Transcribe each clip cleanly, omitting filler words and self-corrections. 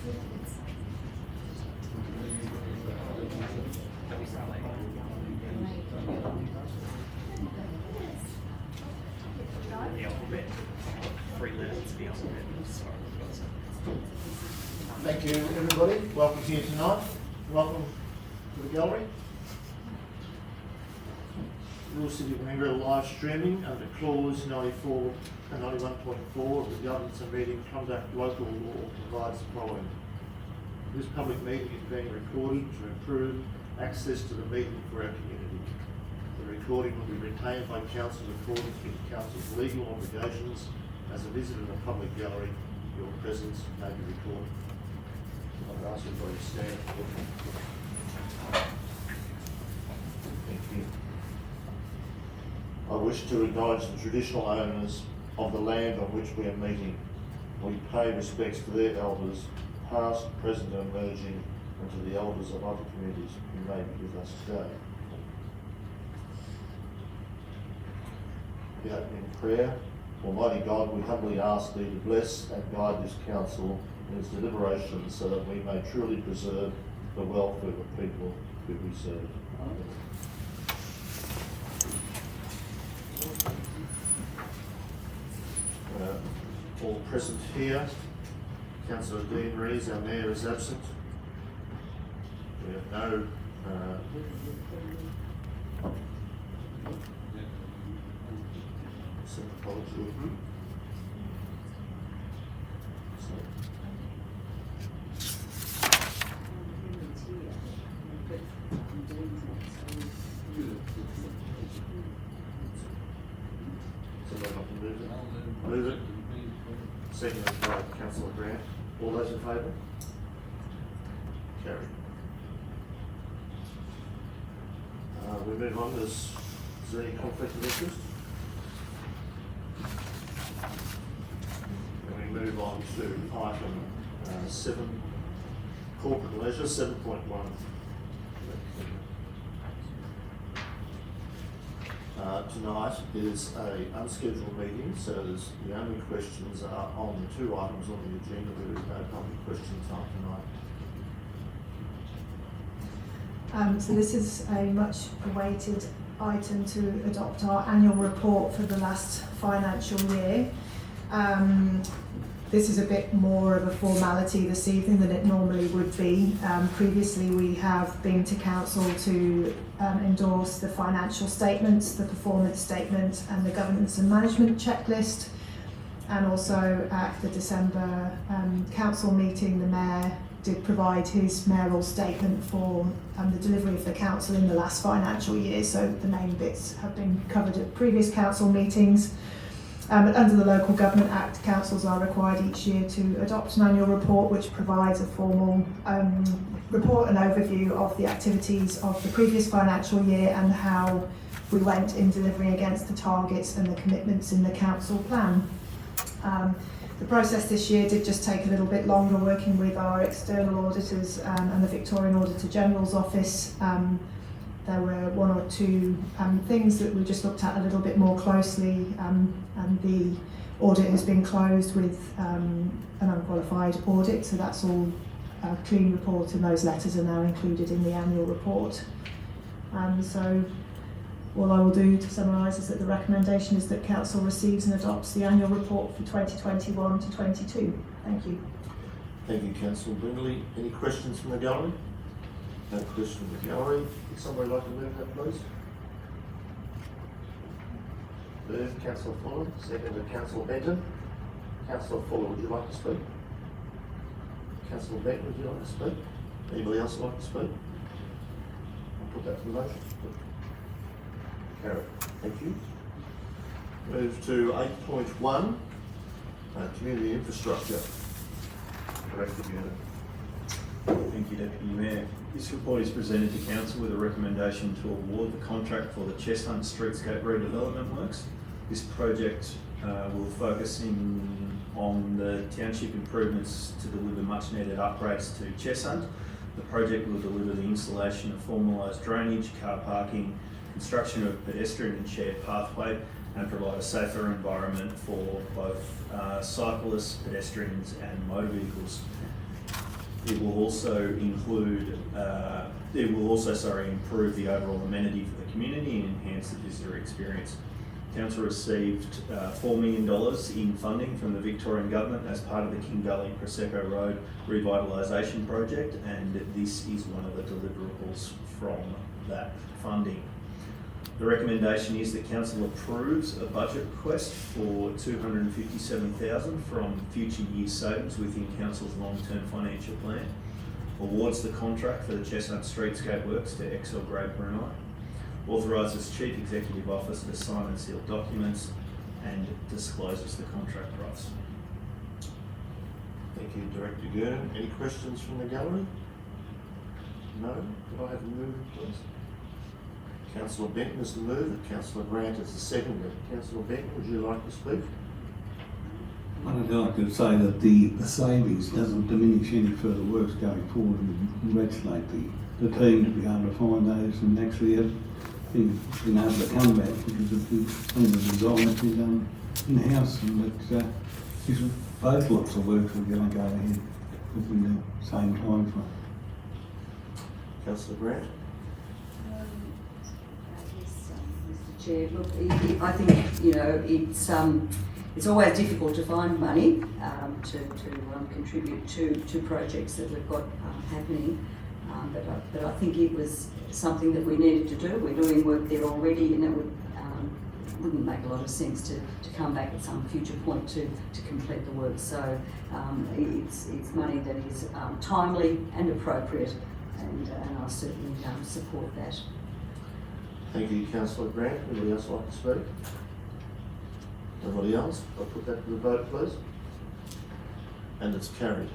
Thank you, everybody. Welcome here tonight. Welcome to the gallery. Rural City of Menangle live streaming under clause 94 and 91.4 of the Governance and Meeting Conduct Local Law provides the following. This public meeting is being recorded to improve access to the meeting for our community. The recording will be retained by Council in accordance with Council's legal obligations. As a visitor in a public gallery, your presence may be recorded. I'll ask everybody to stand. Thank you. I wish to acknowledge the traditional owners of the land on which we are meeting. We pay respects to their elders, past, present and emerging, and to the elders of other communities who may be with us today. The opening prayer. Almighty God, we humbly ask Thee to bless and guide this council in its deliberations so that we may truly preserve the welfare of people who we serve. Amen. All present here. Councillor Dean Rees, our Mayor, is absent. We have no apology. Move it. Seconded by Councillor Grant. All those in favour? Carried. We move on. Is there any conflict of interest? And we move on to item 7, corporate leisure, 7.1. Tonight is a unscheduled meeting, so the only questions are on the 2 items on the agenda. There is no public question time tonight. So this is a much awaited item to adopt our annual report for the last financial year. This is a bit more of a formality this evening than it normally would be. Previously we have been to council to endorse the financial statements, the performance statement and the governance and management checklist, and also at the December council meeting the Mayor did provide his mayoral statement for the delivery of the council in the last financial year, so the main bits have been covered at previous council meetings. But under the Local Government Act, councils are required each year to adopt an annual report which provides a formal report and overview of the activities of the previous financial year and how we went in delivering against the targets and the commitments in the council plan. The process this year did just take a little bit longer, working with our external auditors and the Victorian Auditor General's Office. There were 1 or 2 things that we just looked at a little bit more closely, and the audit has been closed with an unqualified audit, so that's all a clean report, and those letters are now included in the annual report. So all I will do to summarise is that the recommendation is that Council receives and adopts the annual report for 2021 to 22. Thank you. Thank you, Councillor Brindley. Any questions from the gallery? No question from the gallery. Would somebody like to move that, please? Moved, Councillor Fuller. Seconded, Councillor Benton. Councillor Fuller, would you like to speak? Councillor Benton, would you like to speak? Anybody else like to speak? I'll put that to the motion. Carried. Thank you. Move to 8.1, community infrastructure. Director Unit. Thank you, Deputy Mayor. This report is presented to Council with a recommendation to award the contract for the Chestnut Streetscape redevelopment works. This project will focus on the township improvements to deliver much needed upgrades to Chestnut. The project will deliver the installation of formalised drainage, car parking, construction of pedestrian and shared pathway, and provide a safer environment for both cyclists, pedestrians and motor vehicles. It will also include, improve the overall amenity for the community and enhance the visitor experience. Council received $4 million in funding from the Victorian Government as part of the King Gully Prosecco Road Revitalisation Project, and this is one of the deliverables from that funding. The recommendation is that Council approves a budget request for $257,000 from future year savings within Council's long-term financial plan, awards the contract for the Chestnut Streetscape Works to XL Grade Brunei, authorises Chief Executive Officer to sign and seal documents, and discloses the contract price. Thank you, Director Gurn. Any questions from the gallery? No? Could I have a move, please? Councillor Benton is the mover, Councillor Grant is the seconder. Councillor Benton, would you like to speak? I'd like to say that the savings doesn't diminish any further works going forward, and congratulate the team to be able to find those and actually have been able to come back because of some of the design that's been done in-house, and that is both lots of works are going to go ahead within the same time frame. Councillor Grant? Yes, Mr. Chair. Look, I think it's always difficult to find money to contribute to projects that we've got happening. But I think it was something that we needed to do. We're doing work there already, and it wouldn't make a lot of sense to come back at some future point to complete the work. So it's money that is timely and appropriate, and I certainly support that. Thank you, Councillor Grant. Anybody else like to speak? Nobody else? I'll put that to the vote, please. And it's carried.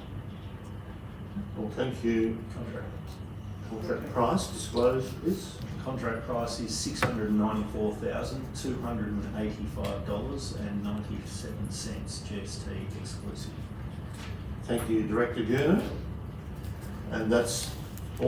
Well, thank you. Contract price, disclose this. Contract price is $694,285.97 GST exclusive. Thank you, Director Gurner. And that's